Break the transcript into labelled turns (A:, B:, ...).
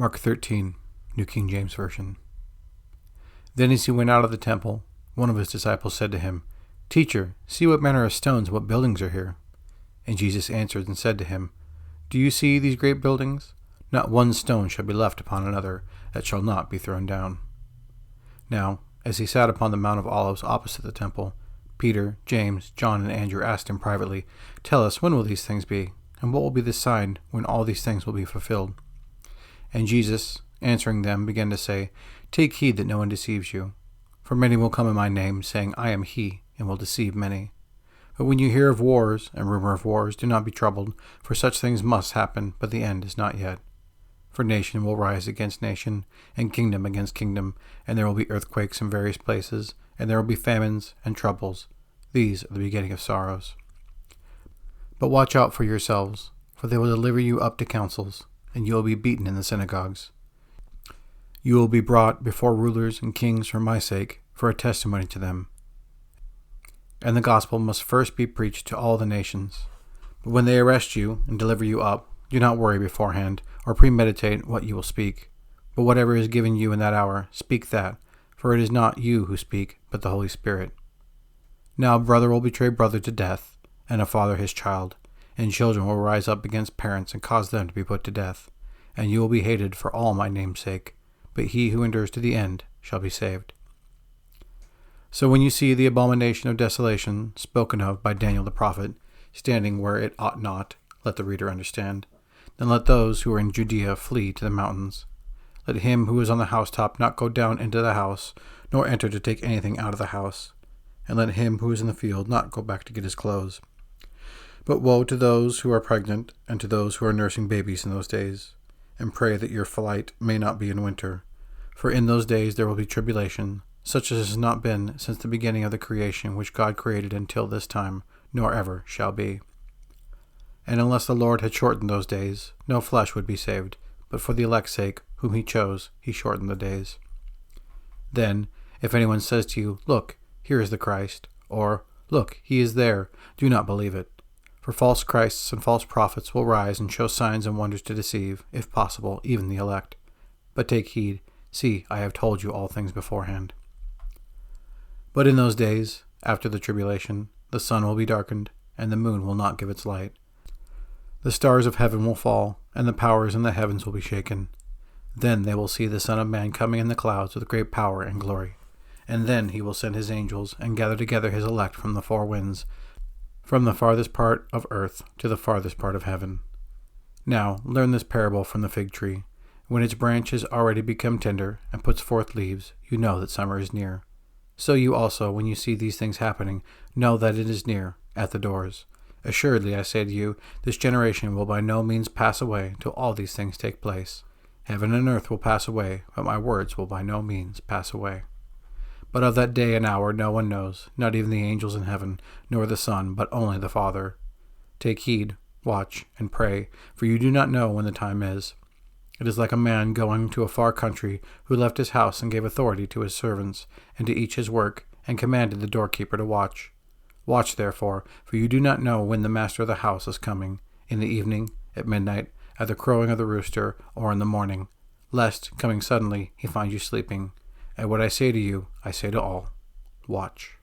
A: Mark 13, New King James Version. Then as he went out of the temple, one of his disciples said to him, "Teacher, see what manner of stones, what buildings are here." And Jesus answered and said to him, "Do you see these great buildings? Not one stone shall be left upon another that shall not be thrown down." Now, as he sat upon the Mount of Olives opposite the temple, Peter, James, John, and Andrew asked him privately, "Tell us, when will these things be? And what will be the sign when all these things will be fulfilled?" And Jesus, answering them, began to say, "Take heed that no one deceives you. For many will come in my name, saying, 'I am he,' and will deceive many. But when you hear of wars and rumor of wars, do not be troubled, for such things must happen, but the end is not yet. For nation will rise against nation, and kingdom against kingdom, and there will be earthquakes in various places, and there will be famines and troubles. These are the beginning of sorrows. But watch out for yourselves, for they will deliver you up to councils, and you will be beaten in the synagogues. You will be brought before rulers and kings for my sake, for a testimony to them. And the gospel must first be preached to all the nations. But when they arrest you and deliver you up, do not worry beforehand, or premeditate what you will speak. But whatever is given you in that hour, speak that, for it is not you who speak, but the Holy Spirit. Now brother will betray brother to death, and a father his child, and children will rise up against parents and cause them to be put to death. And you will be hated for all my name's sake, but he who endures to the end shall be saved. So when you see the abomination of desolation spoken of by Daniel the prophet, standing where it ought not, let the reader understand. Then let those who are in Judea flee to the mountains. Let him who is on the housetop not go down into the house, nor enter to take anything out of the house. And let him who is in the field not go back to get his clothes. But woe to those who are pregnant, and to those who are nursing babies in those days. And pray that your flight may not be in winter. For in those days there will be tribulation, such as has not been since the beginning of the creation which God created until this time, nor ever shall be. And unless the Lord had shortened those days, no flesh would be saved, but for the elect's sake, whom he chose, he shortened the days. Then, if anyone says to you, 'Look, here is the Christ,' or 'Look, he is there,' do not believe it. For false Christs and false prophets will rise and show signs and wonders to deceive, if possible, even the elect. But take heed, see, I have told you all things beforehand. But in those days, after the tribulation, the sun will be darkened, and the moon will not give its light. The stars of heaven will fall, and the powers in the heavens will be shaken. Then they will see the Son of Man coming in the clouds with great power and glory. And then he will send his angels, and gather together his elect from the four winds, from the farthest part of earth to the farthest part of heaven. Now learn this parable from the fig tree. When its branch has already become tender, and puts forth leaves, you know that summer is near. So you also, when you see these things happening, know that it is near, at the doors. Assuredly, I say to you, this generation will by no means pass away till all these things take place. Heaven and earth will pass away, but my words will by no means pass away. But of that day and hour no one knows, not even the angels in heaven, nor the Son, but only the Father. Take heed, watch, and pray, for you do not know when the time is. It is like a man going to a far country, who left his house and gave authority to his servants, and to each his work, and commanded the doorkeeper to watch. Watch therefore, for you do not know when the master of the house is coming, in the evening, at midnight, at the crowing of the rooster, or in the morning, lest, coming suddenly, he find you sleeping. And what I say to you, I say to all, watch.